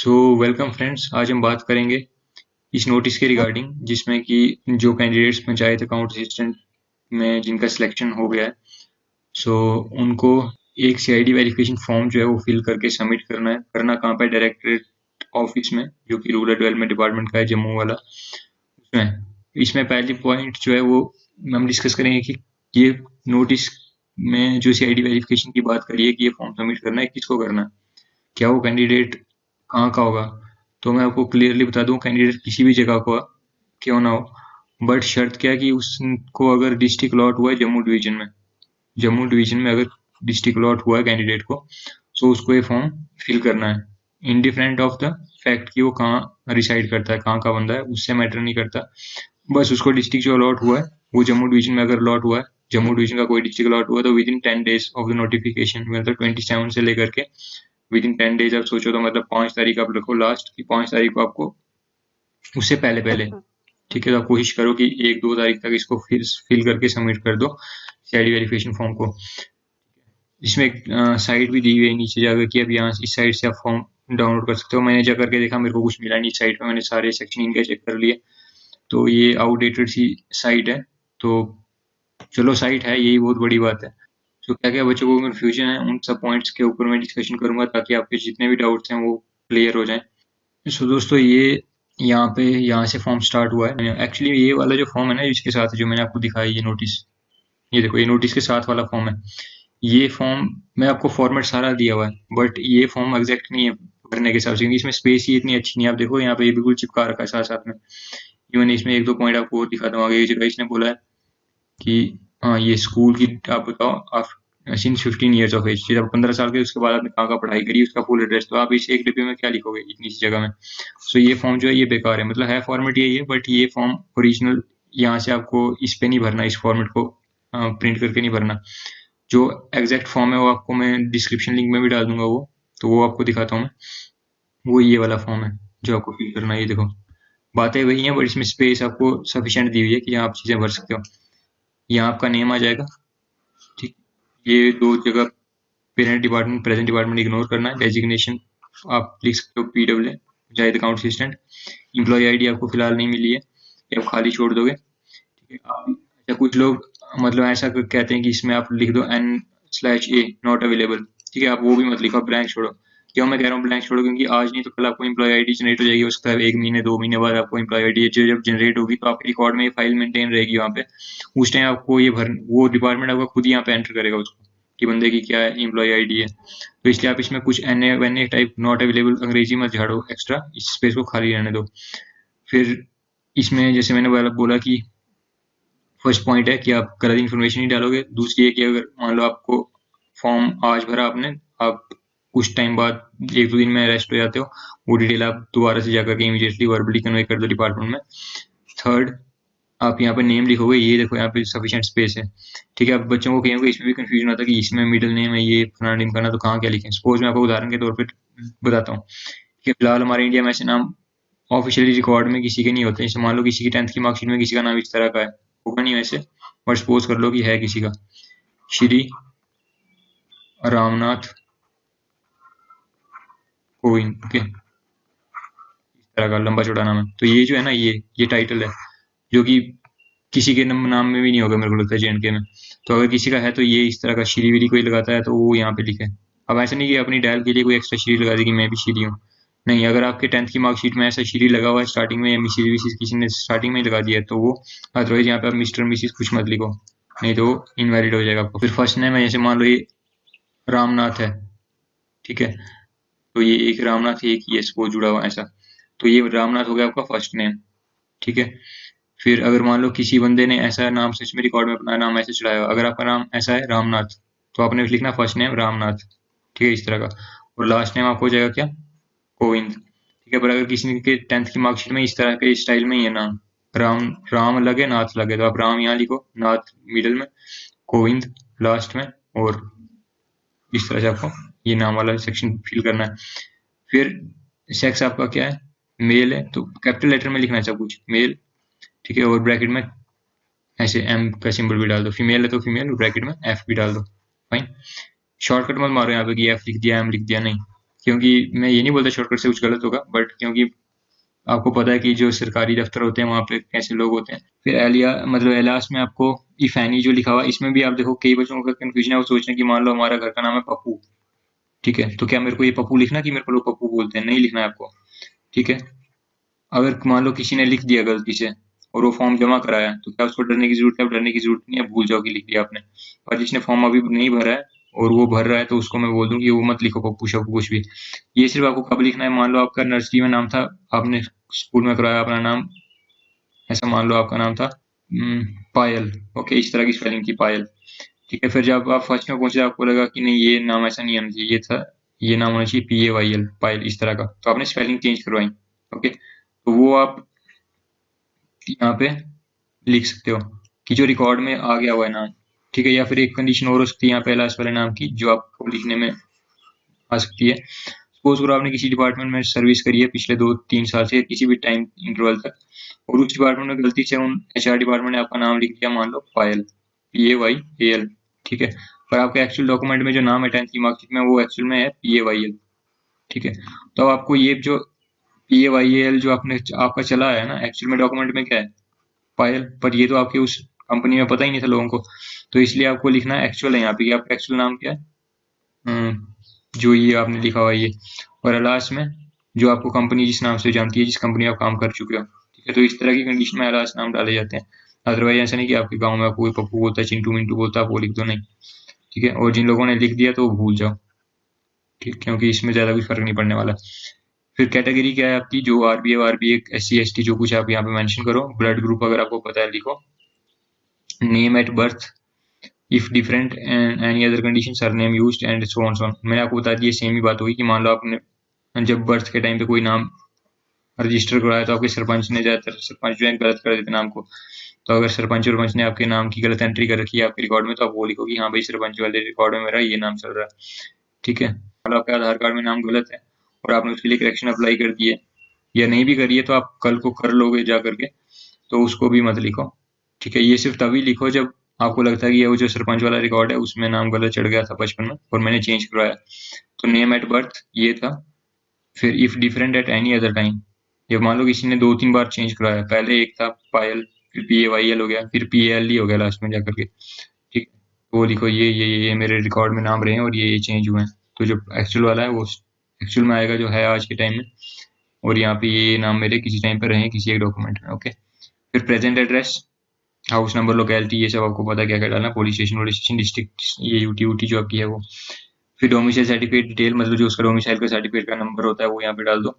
So welcome friends, आज हम बात करेंगे इस नोटिस के रिगार्डिंग जिसमें कि जो कैंडिडेट्स पंचायत अकाउंट असिस्टेंट में जिनका सिलेक्शन हो गया है, सो उनको एक सीआईडी वेरिफिकेशन फॉर्म जो है वो फिल करके सबमिट करना है। करना कहाँ पे? डायरेक्टरेट ऑफिस में, जो कि रूरल डेवलपमेंट डिपार्टमेंट का है, जम्मू वाला। उसमें इसमें पहली पॉइंट जो है वो हम डिस्कस करेंगे कि ये नोटिस में जो सीआईडी वेरिफिकेशन की बात करिए कि ये फॉर्म सबमिट करना है, किसको करना है, क्या वो कैंडिडेट कहाँ का होगा। तो मैं आपको क्लियरली बता दूं, कैंडिडेट किसी भी जगह का क्यों ना हो, बट शर्त क्या है कि उसको अगर डिस्ट्रिक्ट अलॉट हुआ है जम्मू डिवीजन में अगर डिस्ट्रिक्ट अलॉट हुआ है कैंडिडेट को, तो उसको ये फॉर्म फिल करना है। इंडिफरेंट ऑफ द फैक्ट कि वो कहाँ रिसाइड करता है, कहाँ का बंदा है, उससे मैटर नहीं करता। बस उसको डिस्ट्रिक्ट जो अलॉट हुआ है वो जम्मू डिवीजन में अगर अलॉट हुआ है, जम्मू डिवीजन का कोई डिस्ट्रिक्ट अलॉट हुआ है, तो with in 10 days of the notification, मतलब 27 से लेकर के विद इन 10 डेज आप सोचो तो मतलब 5 तारीख आप रखो लास्ट की, 5 तारीख को आपको उससे पहले पहले, ठीक है, तो आप कोशिश करो कि 1-2 तारीख तक इसको फिल करके सबमिट कर दो सीआईडी वेरिफिकेशन फॉर्म को। इसमें एक साइट भी दी हुई है नीचे जाकर कि अब यहाँ इस साइट से आप फॉर्म डाउनलोड कर सकते हो। मैंने जा करके देखा, मेरे को कुछ मिला नहीं इस साइट में, मैंने सारे सेक्शन इनके चेक कर लिए, तो ये आउटडेटेड सी साइट है। तो चलो, साइट है, यही बहुत बड़ी बात है। तो क्या क्या बच्चों को कन्फ्यूजन है, उन सब पॉइंट्स के ऊपर मैं डिस्कशन करूंगा ताकि आपके जितने भी डाउट्स हैं वो क्लियर हो जाएं। सो दोस्तों, ये यहाँ से फॉर्म स्टार्ट हुआ है। एक्चुअली ये वाला जो फॉर्म है ना, इसके साथ जो मैंने आपको दिखाया ये नोटिस, ये देखो, ये नोटिस के साथ वाला फॉर्म है। ये फॉर्म मैं आपको फॉर्मेट सारा दिया हुआ है, बट ये फॉर्म एग्जैक्ट नहीं है भरने के हिसाब से, क्योंकि इसमें स्पेस ही इतनी अच्छी नहीं है। आप देखो यहाँ पे ये बिल्कुल चिपका रखा है साथ साथ में। इवन इसमें 1-2 पॉइंट आपको और दिखाता हूँ आगे। ये जगह इसने बोला है कि हाँ, ये स्कूल की आप बताओ, आप सिंस 15 ईयर्स ऑफ एज, जब 15 साल के उसके बाद आपने कहाँ का पढ़ाई करी, उसका फुल एड्रेस, तो आप इस एक डिब्बे में क्या लिखोगे इतनी सी जगह में। सो ये फॉर्म जो है ये बेकार है, मतलब है फॉर्मेट यही है, बट ये फॉर्म ओरिजिनल यहाँ से आपको इस पे नहीं भरना, इस फॉर्मेट को प्रिंट करके नहीं भरना। जो एग्जैक्ट फॉर्म है वो आपको मैं डिस्क्रिप्शन लिंक में भी डाल दूंगा, वो तो वो आपको दिखाता हूँ मैं। वो ये वाला फॉर्म है जो आपको फिल करना है। ये देखो, बातें वही हैं, बट इसमें स्पेस आपको सफिशिएंट दी हुई है कि यहाँ आप चीजें भर सकते हो। यहाँ आपका नेम आ जाएगा, ठीक। ये 2 जगह parent department, present department ignore करना है। डेजिग्नेशन आप लिख सकते हो PW, panchayat account assistant. Employ ID आपको फिलहाल नहीं मिली है, ये आप खाली छोड़ दोगे, ठीक है। आप अच्छा, कुछ लोग मतलब ऐसा कहते हैं कि इसमें आप लिख दो N/A नॉट अवेलेबल, ठीक है, आप वो भी मत लिखो, ब्लैंक छोड़ो। क्यों मैं कह रहा हूँ ब्लैंक छोड़ो? क्योंकि आज नहीं तो कल आपको एम्प्लॉय आईडी जनरेट हो जाएगी। हो सकता है 1 महीने 2 महीने बाद आपको एम्प्लॉय आईडी जब जनरेट होगी, तो आपके रिकॉर्ड में ये फाइल मेंटेन रहेगी वहाँ पे। उस टाइम आपको ये भर, वो डिपार्टमेंट आपका खुद ही यहाँ पे एंटर करेगा उसको कि बंदे की क्या है एम्प्लॉय आईडी है। तो इसलिए आप इसमें कुछ NA टाइप नॉट अवेलेबल अंग्रेजी मत झाड़ो, एक्स्ट्रा इस स्पेस को खाली रहने दो। फिर इसमें जैसे मैंने बोला कि फर्स्ट पॉइंट है कि आप गलत इन्फॉर्मेशन ही डालोगे। दूसरी है कि अगर मान लो आपको फॉर्म आज भरा आपने, आप कुछ टाइम बाद 1-2 दिन में अरेस्ट हो जाते हो, वो डिटेल आप दोबारा से जाकर के इमीडिएटली वर्बली कन्वे कर दो डिपार्टमेंट में। थर्ड, आप यहाँ पे नेम लिखोगे, ये देखो यहाँ पे सफिशिएंट स्पेस है, ठीक है। अब बच्चों को कहीं होगा इसमें भी कंफ्यूजन होता है कि इसमें मिडिल नेम है, ये फलाना नेम करना, तो कहाँ क्या लिखें। सपोज मैं आपको उदाहरण के तौर पर बताता हूँ कि फिलहाल हमारे इंडिया में ऐसे नाम ऑफिशियली रिकॉर्ड में किसी के नहीं होते। जैसे मान लो किसी की 10th की मार्कशीट में किसी का नाम इस तरह का है, होगा नहीं वैसे, और सपोज कर लो कि है किसी का श्री रामनाथ कोविंद, ओके, इस तरह का लंबा चौड़ा नाम है। तो ये जो है ना, ये टाइटल है जो कि किसी के नाम में भी नहीं होगा मेरे को लगता है JNK में। तो अगर किसी का है तो ये इस तरह का श्री विरी कोई लगाता है तो वो यहाँ पे लिखे। अब ऐसा नहीं कि अपनी डायल के लिए कोई एक्स्ट्रा श्री लगा दे कि मैं भी श्री हूँ, नहीं। अगर आपके 10th की मार्कशीट में ऐसा श्री लगा हुआ है स्टार्टिंग में, या मिसिस विसिस किसी ने स्टार्टिंग में ही लगा दिया है, तो वो, अदरवाइज यहाँ पे आप मिस्टर मिसिस कुछ मत लिखो, नहीं तो इनवैलिड हो जाएगा आपको। फिर फर्स्ट नेम है, जैसे मान लो ये रामनाथ है, ठीक है, तो ये एक रामनाथ, एक ये सपोज जुड़ा हुआ ऐसा, तो ये रामनाथ हो गया आपका फर्स्ट नेम, ठीक है। फिर अगर मान लो किसी बंदे ने ऐसा नाम सच में रिकॉर्ड में अपना नाम ऐसे चढ़ाया, अगर आपका नाम ऐसा है रामनाथ, तो आपने लिखना फर्स्ट नेम रामनाथ, ठीक है, इस तरह का। और लास्ट नेम आपको हो जाएगा क्या? कोविंद, ठीक है। पर अगर किसी के 10th की मार्कशीट में इस तरह के स्टाइल में ही है नाम, राम अलग है, नाथ अलग है, तो आप राम यहाँ लिखो, नाथ मिडिल में, गोविंद लास्ट में, और इस तरह से आपको ये नाम वाला सेक्शन फिल करना है। फिर सेक्स आपका क्या है? मेल है, तो कैपिटल लेटर में लिखना है सब कुछ, मेल, ठीक है, और ब्रैकेट में ऐसे M का सिंबल भी डाल दो। फीमेल है तो फीमेल, ब्रैकेट में F भी डाल दो, फाइन। शॉर्टकट मत मारो यहाँ पे कि F लिख दिया M लिख दिया, नहीं, क्योंकि मैं ये नहीं बोलता शॉर्टकट से कुछ गलत होगा, बट क्योंकि आपको पता है कि जो सरकारी दफ्तर होते हैं वहाँ पे कैसे लोग होते हैं। फिर एलिया मतलब एलास में आपको इफ एनी जो लिखा हुआ है, इसमें भी आप देखो कई बच्चों का कंफ्यूजन है, वो सोच रहे हैं कि मान लो हमारा घर का नाम है पप्पू, ठीक है, तो क्या मेरे को ये पप्पू लिखना कि मेरे को लोग पप्पू बोलते हैं? नहीं लिखना है आपको, ठीक है। अगर मान लो किसी ने लिख दिया गलती से और वो फॉर्म जमा कराया, तो क्या उसको डरने की जरूरत है? डरने की जरूरत नहीं है, भूल जाओ कि लिख दिया आपने। और जिसने फॉर्म अभी नहीं भरा है और वो भर रहा है, तो उसको मैं बोल दूं कि वो मत लिखो पप्पू शप्पू कुछ भी। ये सिर्फ आपको कब लिखना है? मान लो आपका नर्सरी में नाम था, आपने स्कूल में कराया अपना नाम, ऐसा मान लो आपका नाम था पायल, ओके, इस तरह की स्पेलिंग थी पायल, ठीक है। फिर जब आप फर्स्ट में पहुंचे आपको लगा कि नहीं ये नाम ऐसा नहीं होना चाहिए, ये था, ये नाम होना चाहिए PAYL, पायल, इस तरह का, तो आपने स्पेलिंग चेंज करवाई, ओके। तो वो आप यहाँ पे लिख सकते हो कि जो रिकॉर्ड में आ गया हुआ है नाम, ठीक है। या फिर एक कंडीशन और हो सकती है यहाँ पे लास्ट वाले नाम की, जो आपको लिखने में आ सकती है। सपोज करो आपने किसी डिपार्टमेंट में सर्विस करी है पिछले 2-3 साल से, किसी भी टाइम इंटरवल तक, और उस डिपार्टमेंट में गलती से उन HR डिपार्टमेंट ने आपका नाम लिख दिया, मान लो पायल, PAYAL, ठीक है। पर आपके एक्चुअल डॉक्यूमेंट में जो नाम है 10th की मार्कशीट में, वो एक्चुअल में है PAYL, ठीक है। तो अब आपको ये जो PAYAL जो आपने आपका चला है ना, एक्चुअल में डॉक्यूमेंट में क्या है? पायल। पर ये तो आपके उस कंपनी में पता ही नहीं था लोगों को, तो इसलिए आपको लिखना है एक्चुअल है यहाँ पे कि आपका एक्चुअल नाम क्या है, जो ये आपने लिखा हुआ है ये। और लास्ट में जो आपको कंपनी जिस नाम से जानती है, जिस कंपनी में आप काम कर चुके हो, ठीक है। तो इस तरह की कंडीशन में लास्ट नाम डाले जाते हैं। अदरवाइज ऐसा नहीं कि आपके गांव में आपको कोई पप्पू बोलता है, चिंटू मिंटू बोलता है, आप वो लिख दो, नहीं, ठीक है। और जिन लोगों ने लिख दिया तो वो भूल जाओ, ठीक, क्योंकि इसमें ज्यादा कुछ फर्क नहीं पड़ने वाला। फिर कैटेगरी क्या है आपकी, जो RBA SC ST जो कुछ आप यहाँ पे मेंशन करो। ब्लड ग्रुप अगर आपको पता है लिखो। Name at birth if different and any other condition surname used and so on so on. मैंने आपको बता दिया, सेम ही बात होगी कि मान लो आपने जब बर्थ के टाइम पे कोई नाम रजिस्टर करवाया, तो आपके सरपंच ने, ज्यादातर सरपंच जो है गलत कर देते नाम को, तो अगर सरपंच सरपंच ने आपके नाम की गलत एंट्री कर रखी है आपके रिकॉर्ड में, तो आप वो लिखो कि हाँ भाई सरपंच वाले रिकॉर्ड में मेरा ये नाम चल रहा है, ठीक है। मतलब आपके आधार कार्ड में नाम गलत है और आपने उसके लिए करेक्शन अप्लाई कर दी है, या नहीं भी करिए तो आप कल को कर लोगे जा करके, तो उसको भी मत लिखो, ठीक है। ये सिर्फ तभी लिखो जब आपको लगता है कि ये वो जो सरपंच वाला रिकॉर्ड है उसमें नाम गलत चढ़ गया था बचपन में और मैंने चेंज करवाया। तो नेम एट बर्थ ये था। फिर if different at any other time, ये मान लो किसी ने 2-3 बार चेंज करवाया, पहले एक था पायल, फिर PAYL हो गया, फिर PALE हो गया लास्ट में जाकर के, ठीक है। तो वो लिखो ये मेरे रिकॉर्ड में नाम रहे हैं और ये चेंज हुए हैं। तो जो एक्चुअल वाला है वो एक्चुअल में आएगा जो है आज के टाइम में, और यहाँ पे ये नाम मेरे किसी टाइम पे रहे किसी एक डॉक्यूमेंट में, ओके। फिर present address, house number, locality, ये सब आपको पता क्या क्या डालना, police station, police station, district, ये UT जो आपकी है वो। फिर डोमिसाइल सर्टिफिकेट डिटेल, मतलब जो उसका डोमिसाइल का सर्टिफिकेट का नंबर होता है वो यहाँ पे डाल दो।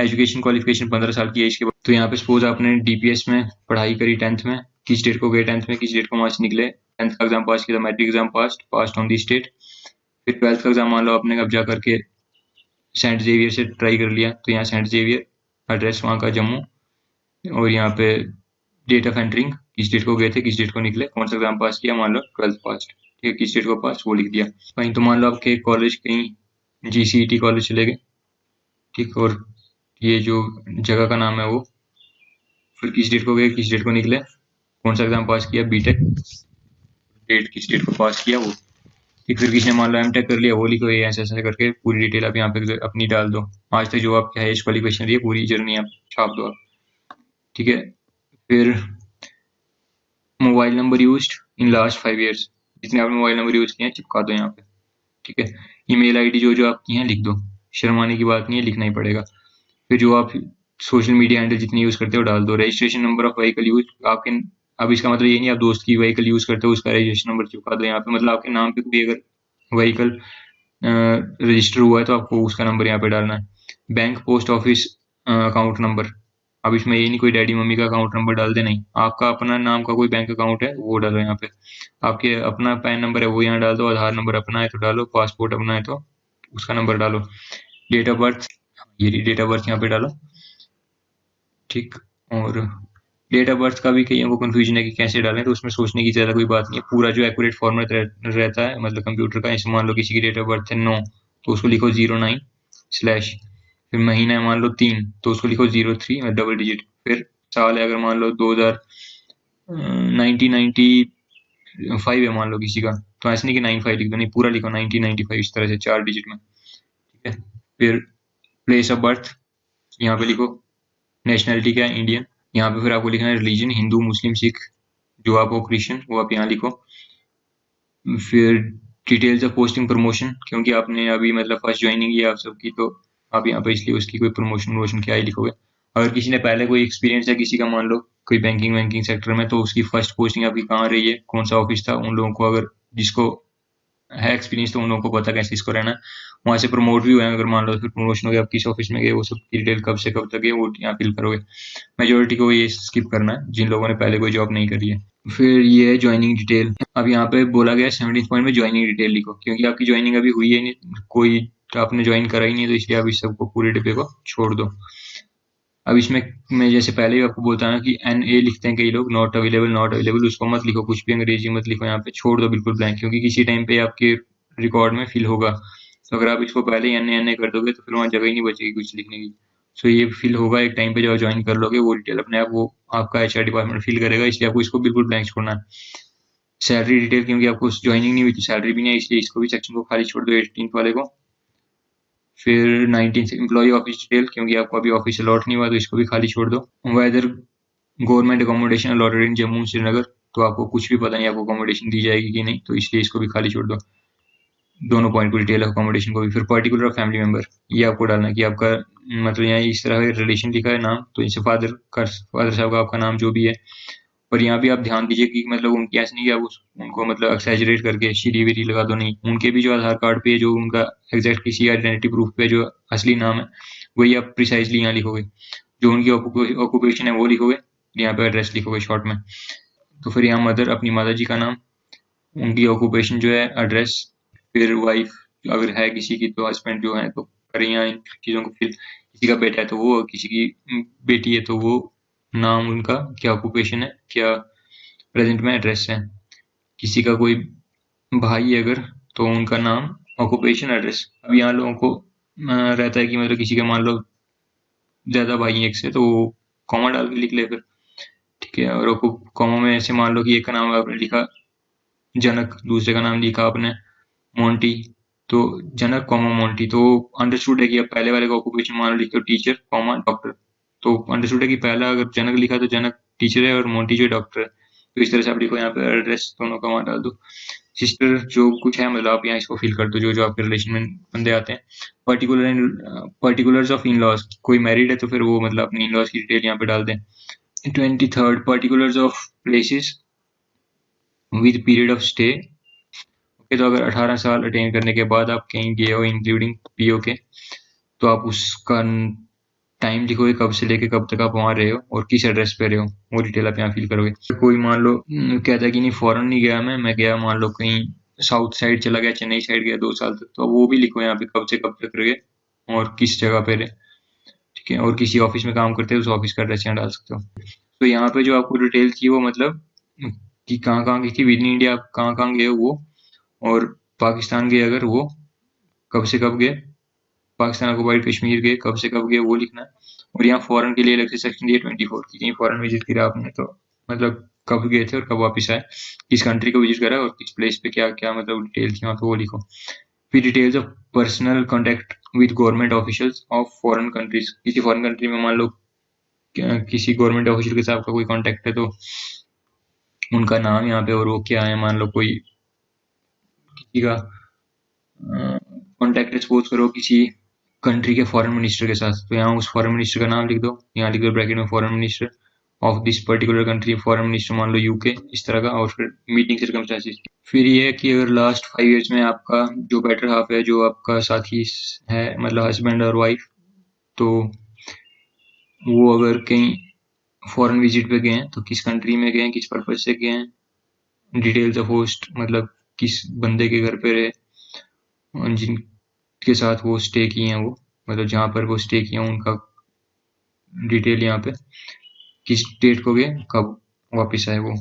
एजुकेशन क्वालिफिकेशन 15 साल की एज के बाद, तो यहाँ पे सपोज आपने DPS में पढ़ाई करी 10th में, किस डेट को गए 10th में, किस डेट को मार्क्स निकले, 10th का एग्जाम पास किया, matric exam pass on the state. फिर 12th का एग्जाम मान लो आपने अब जा करके सेंट जेवियर से ट्राई कर लिया, तो यहाँ सेंट जेवियर, एड्रेस वहाँ का जम्मू, और यहाँ पे डेट ऑफ एंटरिंग, किस डेट को गए थे, किस डेट को निकले, कौन सा एग्जाम पास किया, मान लो 12th पास, ठीक है, किस डेट को पास वो लिख दिया। कहीं तो मान लो आपके कॉलेज कहीं GCET कॉलेज चले गए, ठीक, और ये जो जगह का नाम है वो, फिर किस डेट को गए, किस डेट को निकले, कौन सा एग्जाम पास किया, BTech, डेट किस डेट को पास किया वो, ठीक। फिर किसी ने मान लो M.Tech कर लिया, वो लिखो, ये ऐसे ऐसे करके पूरी डिटेल आप यहाँ पे अपनी डाल दो। आज तक जो आपकी हाईएस्ट क्वालिफिकेशन रही है पूरी जर्नी आप छाप दो आप, ठीक है। फिर mobile number used in last 5 years, जितने आपने मोबाइल नंबर यूज किए हैं चिपका दो यहाँ पे, ठीक है। ईमेल आईडी जो जो आपकी हैं लिख दो, शर्माने की बात नहीं है, लिखना ही पड़ेगा। फिर जो आप सोशल मीडिया हैंडल जितनी यूज करते हो डाल दो। Registration number of vehicle use आपके, अब इसका मतलब ये नहीं आप दोस्त की व्हीकल यूज करते हो उसका रजिस्ट्रेशन नंबर चिपका दो यहाँ पे, मतलब आपके नाम पे कोई अगर व्हीकल रजिस्टर हुआ है तो आपको उसका नंबर यहाँ पे डालना है। Bank post office account number, अब इसमें ये नहीं कोई डैडी मम्मी का अकाउंट नंबर डाल दे, नहीं, आपका अपना नाम का कोई बैंक अकाउंट है वो डालो यहाँ पे। आपके अपना पैन नंबर है वो यहाँ डाल दो, आधार नंबर अपना है तो डालो, पासपोर्ट अपना है तो उसका नंबर डालो। डेट ऑफ बर्थ, ये डेट ऑफ बर्थ यहाँ पे डालो, ठीक। और डेट ऑफ बर्थ का भी कईयों को कंफ्यूजन है कि कैसे डालें, तो उसमें सोचने की ज्यादा कोई बात नहीं है, पूरा जो एक्यूरेट फॉर्मेट रहता है मतलब कंप्यूटर का। जैसे मान लो किसी की डेट ऑफ बर्थ है 9, तो उसको लिखो 09 स्लैश, फिर महीना है मान लो 3, तो उसको लिखो 03 डबल डिजिट। फिर साल है अगर मान लो 2000 1995 है मान लो किसी का, तो ऐसे नहीं कि 95 लिख दो, नहीं, पूरा लिखो 1995 इस तरह से 4 डिजिट में, ठीक है। फिर प्लेस ऑफ बर्थ यहाँ पे लिखो, नेशनलिटी क्या है, इंडियन। यहाँ पे फिर आपको लिखना है रिलीजन, हिंदू, मुस्लिम, सिख, जो आप हो क्रिश्चियन वो आप यहाँ लिखो। फिर डिटेल्स ऑफ पोस्टिंग, प्रमोशन, क्योंकि आपने अभी मतलब फर्स्ट ज्वाइनिंग की आप सबकी, तो आप यहाँ पे इसलिए उसकी कोई प्रमोशन क्या ही लिखोगे। अगर किसी ने पहले कोई एक्सपीरियंस है किसी का, मान लो कोई बैंकिंग वैंकिंग सेक्टर में, तो उसकी फर्स्ट पोस्टिंग आपकी कहाँ रही है, कौन सा ऑफिस था, उन लोगों को अगर जिसको है एक्सपीरियंस तो उन लोगों को पता कैसे इसको रहना है। वहाँ से प्रमोट भी हुआ है, अगर मान लो फिर प्रमोशन हो गया, आप किस ऑफिस में गए, वो सब की डिटेल कब से कब तक है वो यहाँ फिल करोगे। मेजोरिटी को ये स्किप करना है जिन लोगों ने पहले कोई जॉब नहीं करी है। फिर ये है ज्वाइनिंग डिटेल। अब यहाँ पे बोला गया है 17th पॉइंट में ज्वाइनिंग डिटेल लिखो, क्योंकि आपकी ज्वाइनिंग अभी हुई है नहीं, कोई तो आपने ज्वाइन करा ही नहीं, तो इसलिए आप इस सबको पूरे डिब्बे को छोड़ दो। अब इसमें मैं जैसे पहले ही आपको बोलता ना कि NA लिखते हैं कई लोग, नॉट अवेलेबल, नॉट अवेलेबल, उसको मत लिखो, कुछ भी अंग्रेजी मत लिखो, यहाँ पे छोड़ दो बिल्कुल ब्लैंक, क्योंकि किसी टाइम पे आपके रिकॉर्ड में फिल होगा। तो अगर आप इसको पहले ही NA कर दोगे तो फिर वहाँ जगह ही नहीं बचेगी कुछ लिखने की। सो ये फिल होगा एक टाइम पे, जब ज्वाइन कर लोगे वो डिटेल अपने आप वो आपका HR डिपार्टमेंट फिल करेगा, इसलिए आपको इसको बिल्कुल ब्लैंक छोड़ना है। सैलरी डिटेल, क्योंकि आपको ज्वाइनिंग नहीं हुई थी, सैलरी भी नहीं है, इसलिए इसको भी सेक्शन को खाली छोड़ दो 18th वाले को। फिर 19th एम्प्लॉय ऑफिस डिटेल, क्योंकि आपको अभी ऑफिस अलॉट नहीं हुआ, तो इसको भी खाली छोड़ दो। Whether government accommodation allotted in Jammu Srinagar, तो आपको कुछ भी पता नहीं आपको अकोमोडेशन दी जाएगी कि नहीं, तो इसलिए इसको भी खाली छोड़ दो, दोनों पॉइंट को, डिटेल अकोमोडेशन को भी। फिर पर्टिकुलर फैमिली मेंबर, ये आपको डालना है कि आपका मतलब यहाँ इस तरह का रिलेशन लिखा है नाम, तो इनसे फादर साहब का आपका नाम जो भी है। और यहाँ भी आप ध्यान दीजिए कि मतलब उनकी ऐसे नहीं कि आप उनको मतलब एक्सैजरेट करके श्री वीरी लगा दो, नहीं, उनके भी जो आधार कार्ड पे जो उनका एग्जैक्ट किसी आइडेंटिटी प्रूफ पे जो असली नाम है वही आप प्रिसाइजली यहाँ लिखोगे, जो उनकी ऑक्यूपेशन है वो लिखोगे, यहाँ पे एड्रेस लिखोगे शॉर्ट में। तो फिर यहाँ मदर, अपनी माता जी का नाम, उनकी ऑक्यूपेशन जो है, एड्रेस, फिर वाइफ अगर है किसी की, तो हस्बैंड जो है तो करें यहाँ इन चीज़ों को। फिर किसी का बेटा है तो वो, किसी की बेटी है तो वो, नाम उनका, क्या ऑक्यूपेशन है, क्या प्रेजेंट में एड्रेस है। किसी का कोई भाई है अगर, तो उनका नाम, ऑक्यूपेशन, एड्रेस। अब यहाँ लोगों को रहता है कि मतलब किसी का मान लो ज्यादा भाई हैं एक से, तो वो कॉमा डाल के लिख ले फिर, ठीक है। और कॉमा में ऐसे मान लो कि एक का नाम आपने लिखा जनक, दूसरे का नाम लिखा आपने मोंटी, तो जनक कॉमा मोंटी, तो अंडरस्टूड है कि अब पहले वाले का ऑक्यूपेशन मान लो लिखे हो टीचर कॉमा डॉक्टर, तो अंडरस्टूड है कि पहला अगर जनक लिखा तो जनक टीचर है और मोंटी जो डॉक्टर है, तो इस तरह से आप लिखो, यहाँ पे एड्रेस दोनों का वहाँ डाल दो। सिस्टर जो कुछ है मतलब आप यहाँ इसको फिल कर दो, जो जो आपके रिलेशन में बंदे आते हैं। पर्टिकुलर्स ऑफ इन लॉज, कोई मैरिड है तो फिर वो मतलब अपनी इन लॉज की डिटेल यहाँ पे डाल दें। 23rd, particulars of places with period of stay. Okay, तो अगर 18 साल अटेन करने के बाद आप कहीं गए हो इंक्लूडिंग PO के, तो आप उसका टाइम लिखोगे, कब से लेके कब तक आप वहाँ रहे हो और किस एड्रेस पे रहे हो, वो डिटेल आप यहाँ फिल करोगे। कोई मान लो कहता है कि नहीं फॉरेन नहीं गया मैं गया मान लो कहीं साउथ साइड चला गया, चेन्नई साइड गया 2 साल तक, तो वो भी लिखो यहाँ पे, कब से कब तक रहे और किस जगह पे रहे, ठीक है। और किसी ऑफिस में काम करते हो, उस ऑफिस का एड्रेस यहाँ डाल सकते हो। तो यहाँ पे जो आपको डिटेल थी वो मतलब कि कहाँ कहाँ की थी, विद इन इंडिया आप कहाँ कहाँ गए हो वो, और पाकिस्तान गए अगर वो कब से कब गए, पाकिस्तान अक्युपाइड कश्मीर गए कब से कब गए वो लिखना है। और यहाँ फॉरेन के लिए अलग से सेक्शन दिया 24 की, कहीं फॉरेन विजिट किया आपने तो मतलब कब गए थे और कब वापस आए, किस कंट्री को विजिट करा और किस प्लेस पे क्या क्या मतलब डिटेल थी वहाँ पे वो लिखो। फिर details of personal contact with government officials of foreign countries, किसी फॉरेन कंट्री में मान लो किसी गवर्नमेंट ऑफिशियल के साथ आपका कोई कॉन्टेक्ट है तो उनका नाम यहाँ पे, और वो क्या है, मान लो कोई किसी का कॉन्टेक्ट सपोज करो किसी कंट्री के फॉरेन मिनिस्टर के साथ, तो यहाँ उस फॉरेन मिनिस्टर का नाम लिख दो, यहाँ लिख दो ब्रैकेट में foreign minister of this particular country, foreign minister मान लो UK, इस तरह का। और फिर मीटिंग सर्कमस्टेंसेस। फिर ये है कि अगर लास्ट 5 years में आपका जो बेटर हाफ है, जो आपका साथी है मतलब हस्बैंड और वाइफ, तो वो अगर कहीं फॉरेन विजिट पे गए हैं तो किस कंट्री में गए हैं, किस पर्पज से गए हैं, डिटेल्स ऑफ होस्ट मतलब किस बंदे के घर पे रहे, जिनके साथ वो स्टे किए हैं, वो मतलब जहाँ पर वो स्टे किए हैं उनका डिटेल यहाँ पे, किस डेट को गए कब वापस आए वो।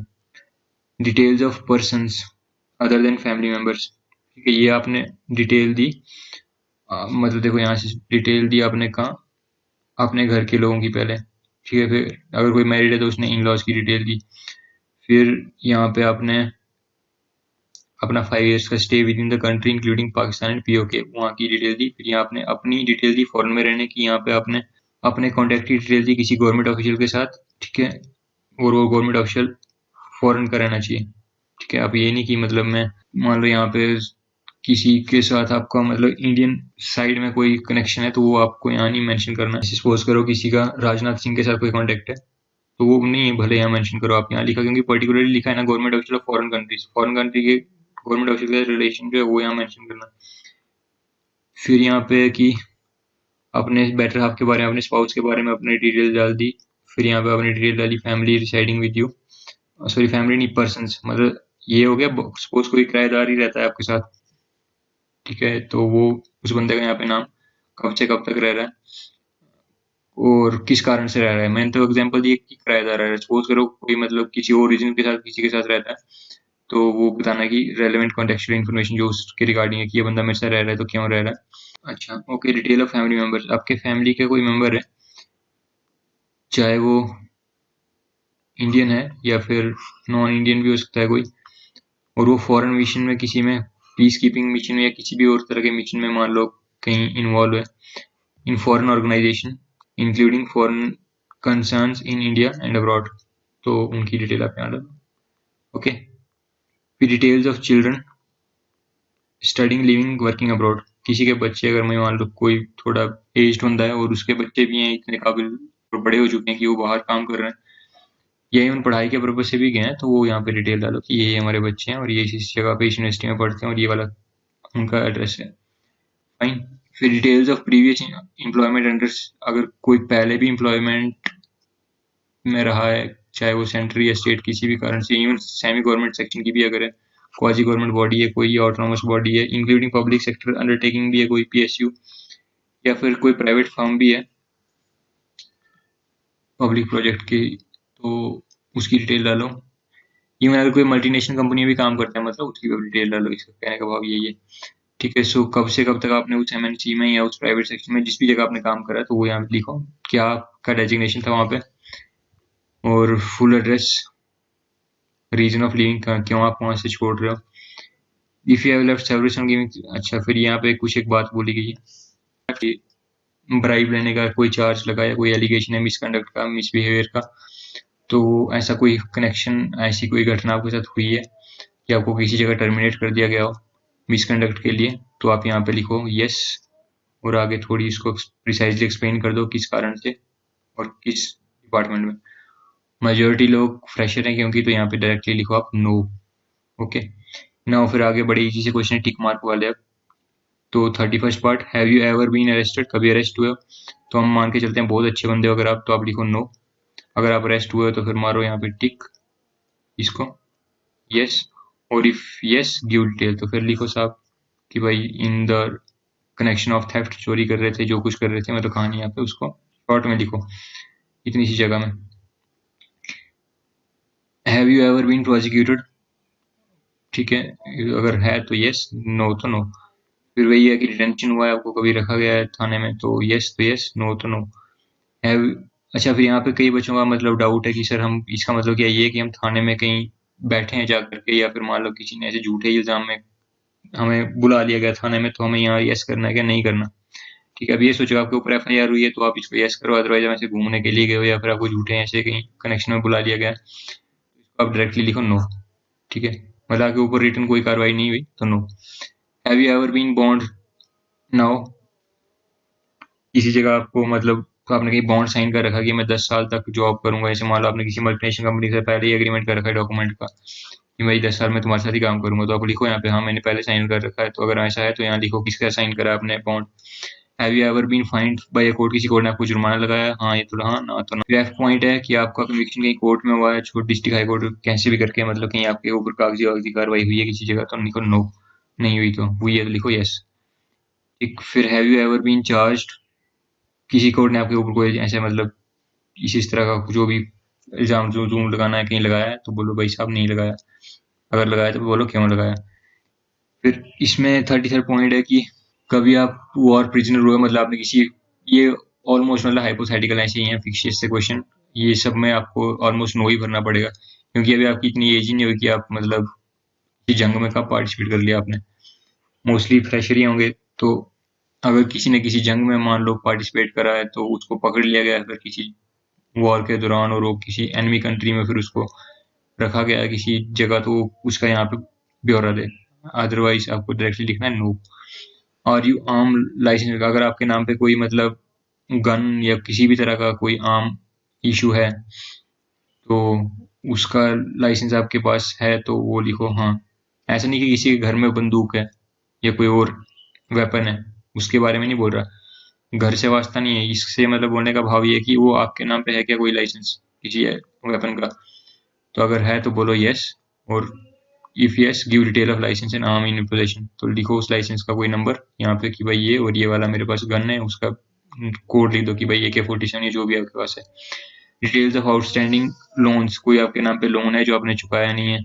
Details of persons other than family members, ठीक है, ये आपने डिटेल दी, मतलब देखो यहाँ से डिटेल दी आपने कहाँ, अपने घर के लोगों की पहले, ठीक है। फिर अगर कोई मैरिड है तो उसने इन लॉज की डिटेल दी। फिर यहाँ पे आपने अपना 5 ईयर्स का stay with in the country including Pakistan and PoK, वहाँ की डिटेल दी। फिर यहाँ आपने अपनी डिटेल दी फॉरेन में रहने की, यहाँ पे आपने अपने कॉन्टैक्ट की डिटेल दी किसी गवर्नमेंट ऑफिशियल के साथ, ठीक है, और वो गवर्नमेंट ऑफिशियल फॉरेन का रहना चाहिए, ठीक है। आप ये नहीं कि मतलब मैं मान लो यहाँ पे किसी के साथ आपका मतलब इंडियन साइड में कोई कनेक्शन है तो वो आपको यहाँ नहीं मेंशन करना है। सपोज करो किसी का राजनाथ सिंह के साथ कोई कॉन्टेक्ट है तो वो नहीं है, भले यहाँ मेंशन करो आप यहाँ लिखा, क्योंकि पर्टिकुलरली लिखा है ना government official of foreign countries, foreign country के गवर्नमेंट ऑफिशियल का रिलेशन जो है वो यहाँ मेंशन करना। फिर यहाँ पे कि अपने बेटर हाफ के बारे में, अपने स्पाउस के बारे में अपनी डिटेल डाल दी। फिर यहाँ पे अपनी डिटेल डाली family residing with you, sorry family नहीं पर्सन्स, मतलब ये हो गया सपोज कोई किराएदार ही रहता है आपके साथ, ठीक है, तो वो उस बंदे का यहाँ पे नाम, कब से कब तक रह रहा है और किस कारण से रह रहा है। मैंने तो एग्जांपल दिया कि किराएदार रह रहा है, सपोज करो कोई मतलब किसी और रीजन के साथ किसी के साथ रहता है तो वो बताना कि रेलेवेंट कॉन्टेक्चुअल इन्फॉर्मेशन जो उसके रिगार्डिंग है कि ये बंदा मेरे साथ रह रहा है तो क्यों रह रहा है। अच्छा okay, detail of family members, आपके फैमिली के कोई मेंबर है चाहे वो इंडियन है या फिर नॉन इंडियन भी हो सकता है कोई, और वो फॉरेन मिशन में किसी में पीस कीपिंग मिशन या किसी भी और तरह के मिशन में मान लो कहीं इन्वॉल्व है in foreign organisation including foreign concerns in India and abroad, तो उनकी डिटेल आप यहाँ डालो। ओके, फिर details of children studying living working abroad, किसी के बच्चे अगर मैं मान लो कोई थोड़ा एज्ड बंदा है और उसके बच्चे भी हैं इतने काबिल और बड़े हो चुके हैं कि वो बाहर काम कर रहे हैं या इवन पढ़ाई के पर्पज से भी गए हैं तो वो यहाँ पे डिटेल डालो कि ये हमारे बच्चे हैं और ये इस जगह पे इस यूनिवर्सिटी में पढ़ते हैं और ये वाला उनका एड्रेस है। फाइन, फिर details of previous employment under, अगर कोई पहले भी एम्प्लॉयमेंट में रहा है चाहे वो सेंट्रल या स्टेट किसी भी कारण से, इवन सेमी गवर्नमेंट सेक्शन की भी अगर है, क्वाजी गवर्नमेंट बॉडी है कोई, ऑटोनोमस बॉडी है, इंक्लूडिंग पब्लिक सेक्टर अंडरटेकिंग भी है कोई पीएसयू, या फिर कोई प्राइवेट फर्म भी है पब्लिक प्रोजेक्ट की, तो उसकी डिटेल डालो। इवन अगर कोई मल्टीनेशनल कंपनी में भी काम करता है मतलब उसकी भी डिटेल डालो। इसका कहने का भाव यही है, ठीक है। सो कब से कब तक आपने उस एमएनसी में या उस प्राइवेट सेक्टर में जिस भी जगह आपने काम करा तो वो यहाँ पे लिखो, क्या आपका डेजिग्नेशन था वहाँ पे, और full address, reason of living, क्यों आप वहाँ से छोड़ रहे हो, if you have left service on giving. अच्छा, फिर यहाँ पे कुछ एक बात बोली गई है कि ब्राइब लेने का कोई चार्ज लगा या कोई एलिगेशन है मिसकंडक्ट का, मिसबिहेवियर का, तो ऐसा कोई कनेक्शन, ऐसी कोई घटना आपके साथ हुई है कि आपको किसी जगह टर्मिनेट कर दिया गया हो मिसकंडक्ट के लिए, तो आप यहाँ पे लिखो यस, और आगे थोड़ी इसको प्रिसाइजली एक्सप्लेन कर दो किस कारण से और किस डिपार्टमेंट में। मेजोरिटी लोग फ्रेशर हैं क्योंकि, तो यहाँ पे डायरेक्टली लिखो आप नो। ओके, नाउ फिर आगे बड़े इजी से क्वेश्चन है टिक मार्क वाले। अब तो 31st part, have you ever been arrested, कभी अरेस्ट हुए हो, तो हम मान के चलते हैं बहुत अच्छे बंदे हो अगर आप, तो आप लिखो नो। अगर आप अरेस्ट हुए हो तो फिर मारो यहाँ पे टिक इसको यस, और इफ यस गिव डिटेल, तो फिर लिखो साहब कि भाई in the connection of theft, चोरी कर रहे थे, जो कुछ कर रहे थे, मतलब कहानी यहाँ पे उसको शॉर्ट में लिखो इतनी सी जगह में। Have you ever been prosecuted, ठीक है, अगर है तो यस, नो तो नो। फिर वही है कि डिटेंशन हुआ है, आपको कभी रखा गया है थाने में, तो यस तो यस, नो तो नो। हैव, अच्छा फिर यहाँ पे कई बच्चों का मतलब डाउट है कि सर हम, इसका मतलब क्या ये है कि हम थाने में कहीं बैठे हैं जा करके, या फिर मान लो किसी ने ऐसे झूठे इल्जाम में हमें बुला लिया गया थाने में, तो हमें यहाँ यस करना है क्या नहीं करना। ठीक है, अब ये सोचो आपके ऊपर एफआईआर हुई है तो आप इसको यस करो, अदरवाइज हम ऐसे घूमने के लिए गए हो या फिर आपको झूठे ऐसे कहीं कनेक्शन में बुला लिया गया, इसको आप डायरेक्टली लिखो नो, ठीक है, मतलब आपके ऊपर रिटर्न कोई कार्रवाई नहीं हुई तो no. Have you ever been bound down, किसी जगह आपको मतलब आपने कहीं बॉन्ड साइन कर रखा कि मैं 10 साल तक जॉब करूंगा, ऐसे मान लो आपने किसी मल्टीनेशनल कंपनी से पहले ही एग्रीमेंट कर रखा है डॉक्यूमेंट का कि मैं 10 साल में तुम्हारे साथ ही काम करूंगा, तो आप लिखो यहाँ पे हाँ मैंने पहले साइन कर रखा है, तो अगर ऐसा है तो यहाँ लिखो किसका साइन करा आपने bond. Have you ever been fined by a court, किसी कोर्ट ने आपको जुर्माना लगाया, हाँ ये तो हाँ, ना तो ना। एफ पॉइंट है कि आपका कन्विक्शन कहीं कोर्ट में हुआ है, छोटी डिस्ट्रिक्ट हाई कोर्ट कैसे भी करके, मतलब कहीं आपके ऊपर कागजी वागजी कार्रवाई हुई है किसी जगह, तो लिखो नो, नहीं हुई तो हुई है तो लिखो यस। ठीक, फिर have you ever been charged, किसी कोर्ट ने आपके ऊपर कोई ऐसे मतलब इस तरह का जो भी इल्जाम जो जो लगाना है कहीं लगाया है, तो बोलो भाई साहब नहीं लगाया, अगर लगाया तो बोलो क्यों लगाया। फिर इसमें 33rd पॉइंट है कि कभी आप वॉर प्रिजनर हुए, मतलब आपने किसी, ये ऑलमोस्ट मतलब हाइपोथेटिकल ऐसे ही है फिक्शियस से क्वेश्चन, ये सब में आपको ऑलमोस्ट नो ही भरना पड़ेगा क्योंकि अभी आपकी इतनी एज ही नहीं हुई कि आप मतलब जंग में कब पार्टिसिपेट कर लिया आपने, मोस्टली फ्रेशर ही होंगे। तो अगर किसी ने किसी जंग में मान लो पार्टिसिपेट करा है तो उसको पकड़ लिया गया है फिर किसी वॉर के दौरान, और वो किसी एनिमी कंट्री में फिर उसको रखा गया है किसी जगह, तो उसका यहाँ पे ब्यौरा दे। अदरवाइज आपको डायरेक्टली लिखना है नो। और यू आर्म लाइसेंस, अगर आपके नाम पे कोई मतलब गन या किसी भी तरह का कोई आर्म इशू है तो उसका लाइसेंस आपके पास है तो वो लिखो हाँ। ऐसा नहीं कि किसी के घर में बंदूक है या कोई और वेपन है, उसके बारे में नहीं बोल रहा। घर से वास्ता नहीं है इससे, मतलब बोलने का भाव ये है कि वो आपके नाम पे है क्या कोई लाइसेंस किसी वेपन का। तो अगर है तो बोलो यस, और if yes give detail of licence and arm in possession, तो लिखो उस लाइसेंस का कोई नंबर यहाँ पे कि भाई ये और ये वाला मेरे पास गन है, उसका कोड लिख दो कि भाई AK-47 जो भी आपके पास है। डिटेल्स ऑफ आउटस्टैंडिंग लोन्स, कोई आपके नाम पे लोन है जो आपने चुकाया नहीं है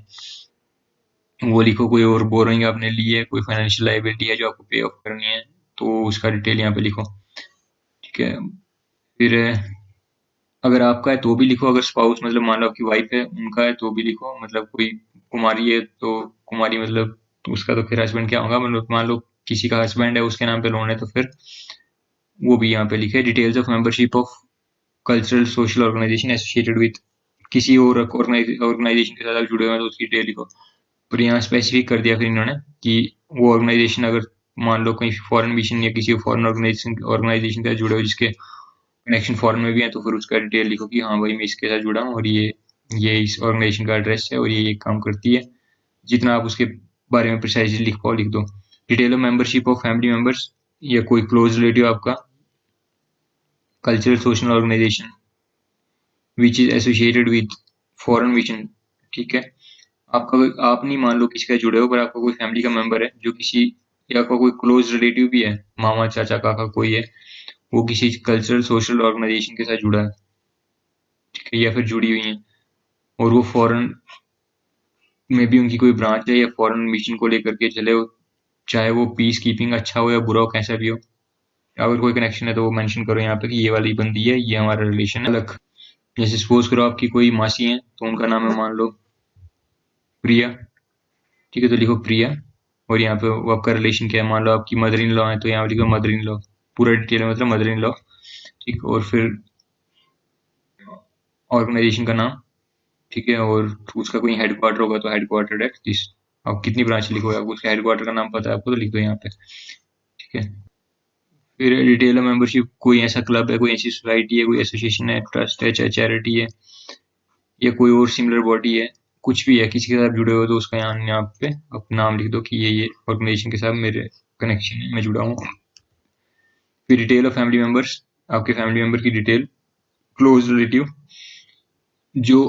वो लिखो। कोई और बोरोइंग आपने ली है, कोई फाइनेंशियल लाइबिलिटी है जो आपको पे ऑफ करनी है तो उसका डिटेल यहाँ पे लिखो। ठीक है, फिर अगर आपका है तो भी लिखो, अगर स्पाउस मतलब मान लो आपकी वाइफ है उनका है तो भी लिखो। मतलब कोई कुमारी है तो कुमारी मतलब तो उसका तो फिर हस्बैंड क्या होगा, मतलब मान लो किसी का हस्बैंड है उसके नाम पे लोन है तो फिर वो भी यहाँ पे लिखे। Details of membership of cultural social organisation associated with, किसी और ऑर्गेनाइजेशन के साथ आप जुड़े हुए हैं तो उसकी डिटेल लिखो। पर यहाँ स्पेसिफिक कर दिया फिर इन्होंने कि वो ऑर्गेनाइजेशन अगर मान लो कहीं फॉरेन मिशन या किसी फॉरेन ऑर्गेनाइजेशन के साथ जुड़े हो जिसके कनेक्शन फॉरेन में भी है तो फिर उसका डिटेल लिखो कि हाँ भाई मैं इसके साथ जुड़ा हूँ और ये इस ऑर्गेनाइजेशन का एड्रेस है और ये काम करती है। जितना आप उसके बारे में प्रिसाइजली लिख पाओ लिख दो। Detail of membership of family members या कोई क्लोज रिलेटिव आपका cultural social organisation which is associated with foreign mission. ठीक है, आपका आप नहीं मान लो किसी का जुड़े हो पर आपका कोई फैमिली का मेंबर है जो किसी, या आपका कोई क्लोज रिलेटिव भी है, मामा चाचा काका कोई है, वो किसी कल्चरल सोशल ऑर्गेनाइजेशन के साथ जुड़ा है, ठीक है, या फिर जुड़ी हुई है और वो फॉरेन में भी उनकी कोई ब्रांच है या फॉरेन मिशन को लेकर के चले हो, चाहे वो पीस कीपिंग अच्छा हो या बुरा हो कैसा भी हो, अगर कोई कनेक्शन है तो वो मेंशन करो यहाँ पे कि ये वाली बंदी है, ये हमारा रिलेशन है अलग। जैसे सपोज करो आपकी कोई मासी है तो उनका नाम है मान लो प्रिया, ठीक है, तो लिखो प्रिया। और यहाँ पे वो आपका रिलेशन क्या है, मान लो आपकी मदर इन लॉ है तो यहाँ लिखो मदर इन लॉ, पूरा डिटेल है मतलब मदर इन लॉ। ठीक, और फिर ऑर्गेनाइजेशन का नाम, ठीक है, और उसका कोई हेडक्वार्टर होगा तो हेडक्वार्टर एट दिस। आप कितनी ब्रांच लिखो, आपको उसके हेडक्वार्टर का नाम पता है आपको तो लिख दो यहाँ पे। ठीक है, फिर डिटेल मेंबरशिप, कोई ऐसा क्लब है, कोई ऐसी सोसाइटी है, कोई एसोसिएशन है, ट्रस्ट है, चाहे चैरिटी है या कोई और सिमिलर बॉडी है, कुछ भी है किसी के साथ जुड़े हो तो उसका यहाँ पे अपना नाम लिख दो कि ये ऑर्गेनाइजेशन के साथ मेरे कनेक्शन है, मैं जुड़ा हूँ। फिर डिटेल ऑफ फैमिली मेंबर्स, आपके फैमिली मेंबर की डिटेल, क्लोज रिलेटिव जो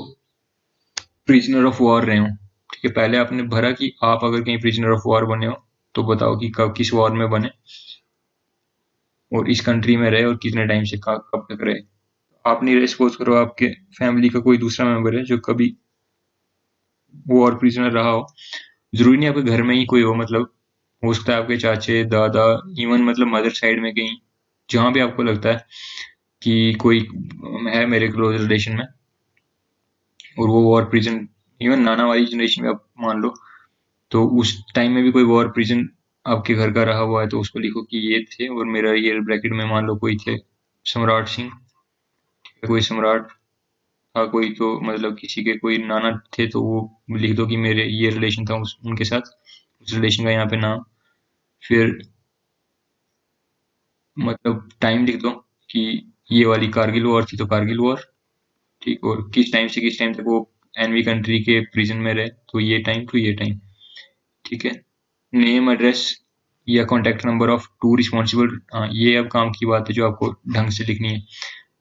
प्रिजनर ऑफ वॉर रहे हो। ठीक है, पहले आपने भरा कि आप अगर कहीं प्रिजनर ऑफ वॉर बने हो तो बताओ कि कब किस वॉर में बने और इस कंट्री में रहे और कितने टाइम से कब तक रहे। आप नहीं, सपोज करो आपके फैमिली का कोई दूसरा मेंबर है जो कभी वॉर प्रिजनर रहा हो, जरूरी नहीं आपके घर में ही कोई हो, मतलब हो सकता है आपके चाचे दादा, इवन मतलब मदर साइड में कहीं, जहां भी आपको लगता है कि कोई है मेरे क्लोज रिलेशन में और वो वॉर प्रिजन, इवन नाना वाली जनरेशन में आप मान लो, तो उस टाइम में भी कोई वॉर प्रिजन आपके घर का रहा हुआ है तो उसको लिखो कि ये थे, और मेरा ये ब्रैकेट में मान लो कोई थे सम्राट सिंह, कोई सम्राट था कोई, तो मतलब किसी के कोई नाना थे तो वो लिख दो कि मेरे ये रिलेशन था उनके साथ, उस रिलेशन का यहाँ पे नाम। फिर मतलब टाइम लिख दो कि ये वाली कारगिल वॉर थी तो कारगिल वॉर, ठीक, और किस टाइम से किस टाइम तक वो एनवी कंट्री के प्रिजन में रहे तो ये टाइम टू ये टाइम। ठीक है, नेम एड्रेस या contact number of two responsible, हाँ ये अब काम की बात है जो आपको ढंग से लिखनी है।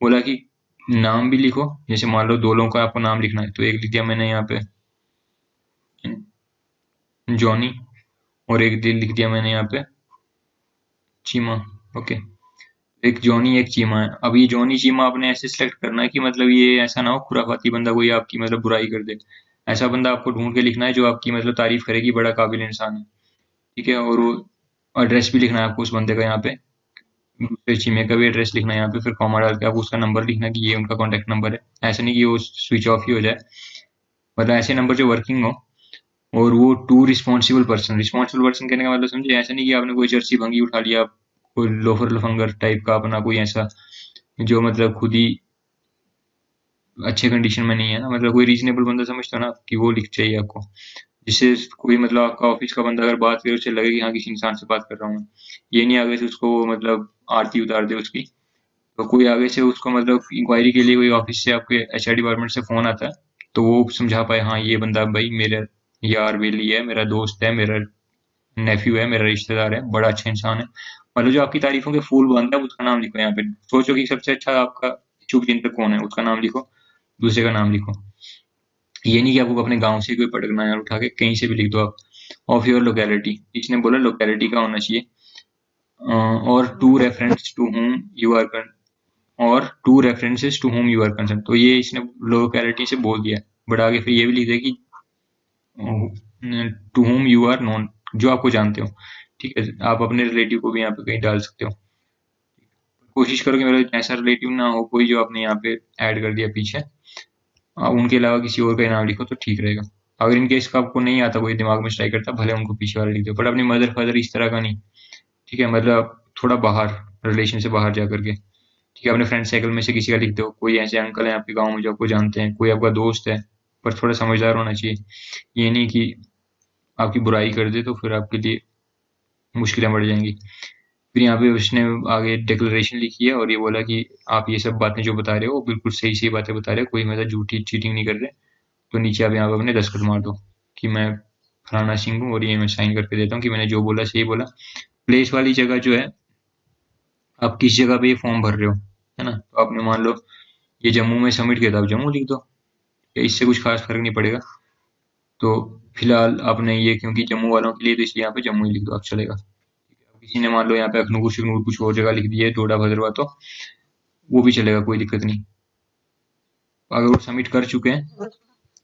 बोला कि नाम भी लिखो, जैसे मान लो दो लोगों का आपको नाम लिखना है तो एक लिख दिया मैंने यहाँ पे जॉनी और एक लिख दिया मैंने यहाँ पे चीमा। ओके, एक जॉनी एक चीमा है। अब ये जॉनी चीमा आपने ऐसे सिलेक्ट करना है कि मतलब ये ऐसा ना हो खुराफाती बंदा कोई आपकी मतलब बुराई कर दे, ऐसा बंदा आपको ढूंढ के लिखना है जो आपकी मतलब तारीफ करेगी, बड़ा काबिल इंसान है। ठीक है, और वो एड्रेस भी लिखना है आपको उस बंदे का, यहाँ पे दूसरे चीमे का भी एड्रेस लिखना है यहाँ पे, फिर कॉमा डाल के आपको उसका नंबर लिखना है कि ये उनका कॉन्टेक्ट नंबर है। ऐसा नहीं कि वो स्विच ऑफ ही हो जाए, मतलब ऐसे नंबर जो वर्किंग हो और वो टू रिस्पॉन्सिबल पर्सन कहने का मतलब समझे, ऐसा नहीं कि आपने कोई जर्सी भंगी उठा लिया, कोई लोफर लफंगर टाइप का अपना कोई ऐसा जो मतलब खुद ही अच्छे कंडीशन में नहीं है ना, मतलब कोई रीजनेबल बंदा समझता हो ना कि वो लिख चाहिए आपको, जिससे कोई मतलब आपका ऑफिस का बंदा अगर बात करे उसे लगे कि हाँ किसी इंसान से बात कर रहा हूँ मैं। ये नहीं आगे से उसको मतलब आरती उतार दे उसकी। तो कोई आगे से उसको मतलब इंक्वायरी के लिए कोई ऑफिस से आपके एचआर डिपार्टमेंट से फोन आता है तो वो समझा पाए हाँ ये बंदा भाई मेरा यार बेली है, मेरा दोस्त है, मेरा नेफ्यू है, मेरा रिश्तेदार है, बड़ा अच्छा इंसान है। मतलब जो आपकी तारीफों के फूल बांधता है उसका नाम लिखो यहाँ पे। सोचो कि सबसे अच्छा आपका शुभचिंतक कौन है, उसका नाम लिखो, दूसरे का नाम लिखो। ये नहीं कि आपको अपने गांव से कोई पटकना है, उठा के कहीं से भी लिख दो आप। ऑफ योर लोकेलिटी, इसने बोला लोकेलिटी का होना चाहिए। और two reference to whom you are और two references to whom you are concern, तो ये इसने लोकेलिटी से बोल दिया। बट आगे फिर ये भी लिख दे कि to whom you are known, जो आपको जानते हो। ठीक है, आप अपने रिलेटिव को भी यहाँ पे कहीं डाल सकते हो। कोशिश करो कि मेरा ऐसा रिलेटिव ना हो कोई जो आपने यहाँ पे ऐड कर दिया पीछे, उनके अलावा किसी और का नाम लिखो तो ठीक रहेगा। अगर इनकेस का आपको नहीं आता, कोई दिमाग में स्ट्राइक करता, भले उनको पीछे वाला लिख दो, बट अपनी मदर फादर इस तरह का नहीं। ठीक है, मतलब थोड़ा बाहर, रिलेशन से बाहर जा करके। ठीक है, अपने फ्रेंड सर्कल में से किसी का लिख दो, कोई ऐसे अंकल हैं आपके गाँव में जो आपको जानते हैं, कोई आपका दोस्त है, पर थोड़ा समझदार होना चाहिए। ये नहीं कि आपकी बुराई कर दे तो फिर आपके लिए मुश्किलें बढ़ जाएंगी। फिर यहाँ पे उसने आगे डिक्लेरेशन लिखी है और ये बोला कि आप ये सब बातें जो बता रहे हो वो बिल्कुल सही सही बातें बता रहे हो, कोई मतलब झूठी चीटिंग नहीं कर रहे। तो नीचे आप यहाँ पे अपने दस्तखत मार दो कि मैं फलाना सिंह हूँ और ये मैं साइन करके देता हूँ कि मैंने जो बोला सही बोला। प्लेस वाली जगह जो है, आप किस जगह पे ये फॉर्म भर रहे हो, है ना, तो आपने मान लो ये जम्मू में सबमिट किया था, आप जम्मू लिख दो, या इससे कुछ खास फर्क नहीं पड़ेगा। तो फिलहाल आपने ये क्योंकि जम्मू वालों के लिए, तो इसलिए यहाँ पे जम्मू ही लिख दो, आप चलेगा। किसी ने मान लो यहाँ पे अखनूर शखनूर कुछ और जगह लिख दी है, डोडा भद्रवा, तो वो भी चलेगा, कोई दिक्कत नहीं। अगर वो सबमिट कर चुके हैं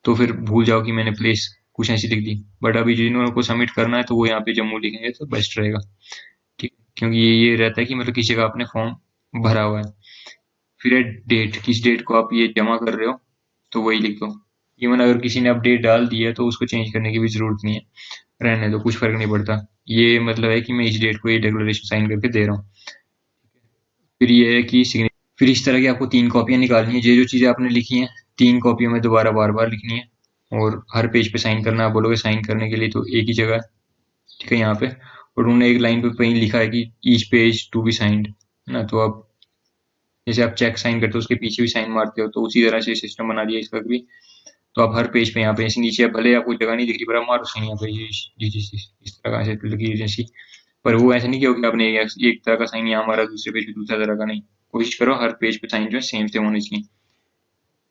तो फिर भूल जाओ कि मैंने प्लेस कुछ ऐसी लिख दी। बट अभी जिन्होंने को सबमिट करना है तो वो यहाँ पे जम्मू लिखेंगे तो बेस्ट रहेगा। ठीक, क्योंकि ये रहता है कि मतलब किसी जगह आपने फॉर्म भरा हुआ है। फिर है डेट, किस डेट को आप ये जमा कर रहे हो, तो वही लिख दो। इवन अगर किसी ने अपडेट डाल दी है तो उसको चेंज करने की भी जरूरत नहीं है, रहने दो, कुछ फर्क नहीं पड़ता। ये मतलब है कि मैं इस डेट को ये डिक्लेरेशन साइन करके दे रहा हूँ। फिर ये है कि फिर इस तरह की आपको 3 कॉपियाँ निकालनी है, ये जो चीज़ें आपने लिखी हैं 3 कॉपियों में दोबारा बार-बार लिखनी है, और हर पेज पे साइन करना। आप बोलोगे साइन करने के लिए तो एक ही जगह है, ठीक है, यहाँ पे। और उन्होंने एक लाइन पे कहीं लिखा है कि each page to be signed, है ना, तो आप जैसे आप चेक साइन करते हो उसके पीछे भी साइन मारते हो, तो उसी तरह से सिस्टम बना दिया इसका भी। तो आप हर पेज पे यहाँ पे ऐसे नीचे, भले आपको जगह नहीं दिख रही पर आप मारो साइन यहाँ पे, इस तरह से लगी जैसी। पर वो ऐसा नहीं किया कि आपने एक तरह का साइन यहाँ मारा, दूसरे पेज पे दूसरा तरह का, नहीं। कोशिश करो हर पेज पे साइन जो है सेम सेम होने चाहिए।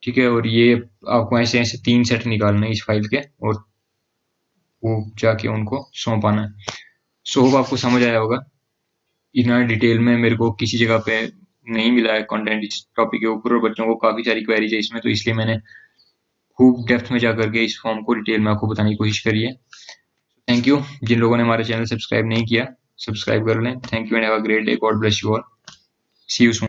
ठीक है, और ये आपको ऐसे ऐसे 3 सेट निकालना है इस फाइल के, और वो जाके उनको सौंपाना है। सो होप आपको समझ आया होगा। इतना डिटेल में मेरे को किसी जगह पे नहीं मिला है कंटेंट इस टॉपिक के ऊपर, और बच्चों को काफ़ी सारी क्वेरीज है इसमें, तो इसलिए मैंने खूब डेप्थ में जा करके इस फॉर्म को डिटेल में आपको बताने की कोशिश करी है। Thank you. जिन लोगों ने हमारा चैनल सब्सक्राइब नहीं किया, सब्सक्राइब कर लें। Thank you and have a great day. God bless you all. See you soon.